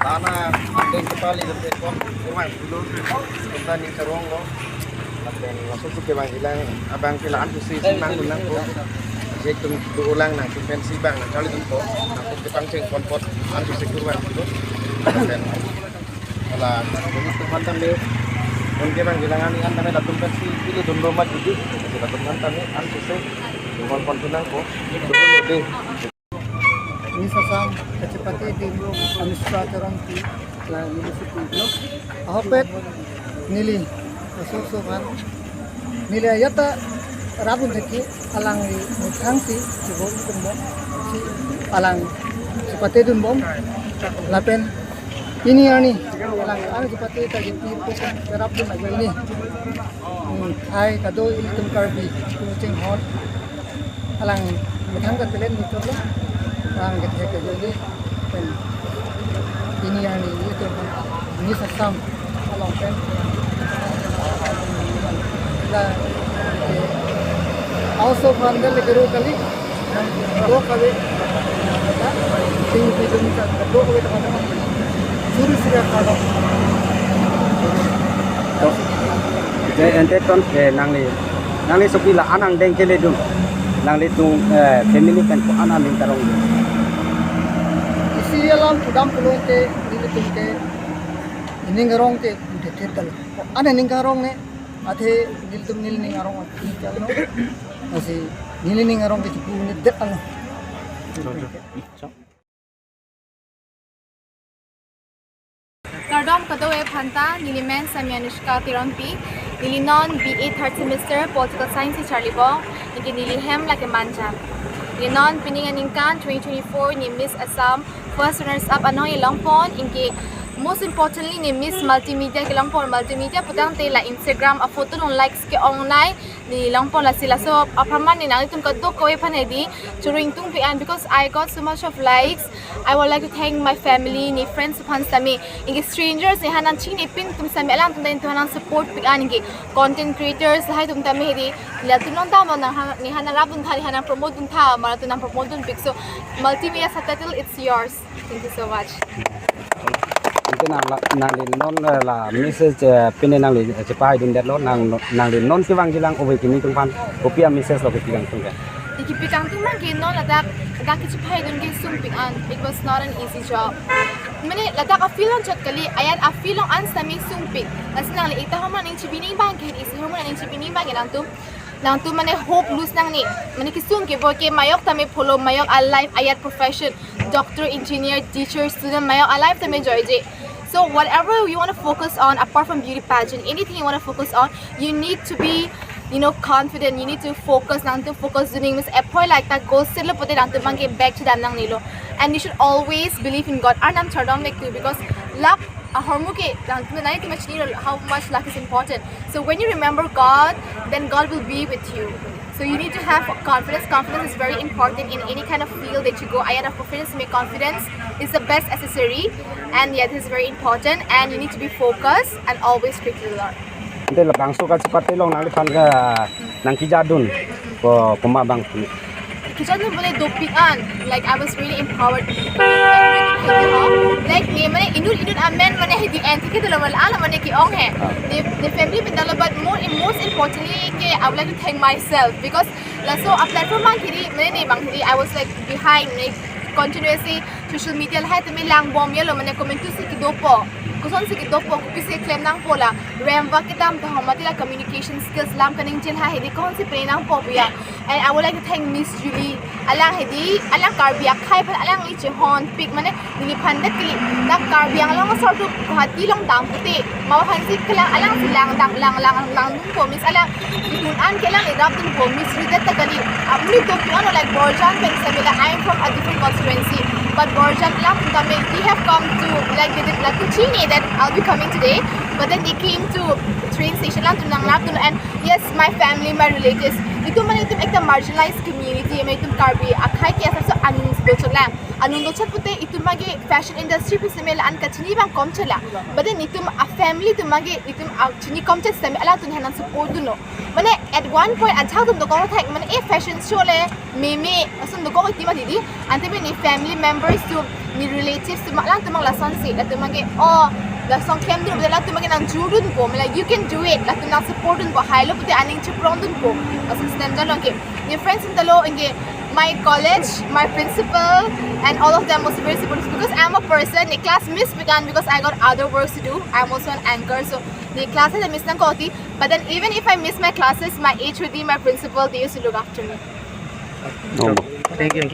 Sana andeng kepali dan tekon memang dulu kita ning sarong lo. Dan masuk ke bang hilang abang kilaan kusi senang gunang ko. Jadi tu ulang nang konvensi bang nang kali tentu nang kita ceng konpot anti sekurang itu. Dan kalau itu mantan dia mungkin bang hilangan ni antara datum konvensi itu dun rumah juga. Datum mantan ni anti se konpot gunang ko. Dulu deh. Ini sasam kecepatan di Anuska Teronpi la municipality no ahopet nili so kan nili ayata rabun theki alang ni thangsi sibo tumbo si alang sepate dun bom lapen ini ani alang ang sepate ta jipi ko rabun aja ini hai kado itum karbi kucing hot alang thang ka telen ni cholo ang gete ke jadi pen ini ani itu ini sasam along pen la also pandel guru kali do kali sing bidun ka do kali teman-teman suri sudah kalau to je ente ton nang ni sopila anang deng kele dum nang li tung family kan ko anang ning tarong isi alam pudam pulung ke ini tumke ini ngarong ke detetal ana ning ngarong ne athe nil tum nil ning ngarong ni chalno asi nil ning ngarong ke chipu ni det ano Kardom Kadoe Phanta, Nilimen Sami Anuska Teronpi, Nilinon BA third semester Political Science Charlie Bong, Nilihem like a manjam. Nilinon Piningan Inkan 2024 ni Miss Assam, first runners up Anoy Longpon, Inki most importantly ni Miss Multimedia ke Longpon Multimedia putang te la Instagram a photo non likes ke online ni Longpon la sila so apaman ni nang itum kadto ko panedi during tung pian because I got so much of likes. I would like to thank my family ni friends upon sami ingi strangers ni hanan chini pin tum sami alang tum din hanan support pian ingi content creators hai tum tami hedi la tunon ta mo ni hanan rabun thari hanan promote dun tha mara tunang promote dun pic so multimedia subtitle it's yours. Thank you so much. itu nang li non la message pine nang li cepai dun det lo nang li non kiwang gilang owe kini tung pan kopia message lo kiwang tung kan Ikipikang tingman ke non ladak cepai dun ke sumping an it was not an easy job mene ladak a filon chat kali ayat a filon an sami sumping asnang li ita homan ning chibining bang ke isi homan ning chibining bang nang tu mane hope lose nang ni mane kisung ke boy ke mayok tame follow mayok a life ayat profession doctor engineer teacher student mayok a life tame joy je. So whatever you want to focus on apart from beauty pageant, anything you want to focus on, you need to be, confident. You need to focus. Nang to focus doing this appoint like that goal sila putih nang to mangke back to them nang nilo. And you should always believe in God. Arnam chardom make too because luck a hormuke nang to nai much how much luck is important. So when you remember God, then God will be with you. So you need to have confidence. Confidence is very important in any kind of field that you go. I had a confidence. Make confidence is the best accessory, and yeah, this is very important. And you need to be focused and always quickly learn. ente la bangso ka sepate lo nang li pan ka nang kijadun ko kumabang Kita tu boleh dopian. Like I was really empowered. Like ni mana indun amen mana hedi anti kita lawan ala mana ki ong hai. The family bintala but most importantly ke I would like to thank myself because so a platform mang kiri mana ni bang kiri I was like behind like continuously social media lah tu lang bom ya lo mana comment tu si kidopo. Kuson si kidopo kupisi claim nang pola. Remember kita am tahu mati la communication skills lam kaning jen ha hedi kon si penang po ya. And I would like to thank Miss Julie. Alang hedi, alang karbiak khai pan alang li Rohon pick mane nili pandat kili. Na karbiak alang sort of hati long dang puti. Mau hansi kelang alang silang dang lang po Miss alang itunan kelang irap dun po Miss Ridet takali. Amli to piano like Borjan pen samila I am from a different constituency. But Borjan lang kami they have come to like they did like Chini that I'll be coming today. But then they came to train station lang to nang and yes my family my relatives itu mana itu ekta marginalized community may itu karbi akai ki asa anung do chola anung do chat pute itu mage fashion industry pi semel an kachini bang kom chola but then itu a family tu mage itu chini kom chat sem ala tu hanan support du no mane at one point a chau tum do ko thak mane e fashion show le meme asun do ko ti ma didi ante be ni family members tu ni relatives tu malang tu mang la son si la tu mage oh la song kem du la tu mage nang jurun po like you can do it la tu na support dun po hilo pute aning chipron dun po asun stem jalong ke ni friends in the law nge my college my principal and all of them was very supportive because I'm a person the class miss began because I got other works to do. I'm also an anchor so the classes I miss nang koti but then even if I miss my classes my HOD my principal they used to look after me. No. Thank you.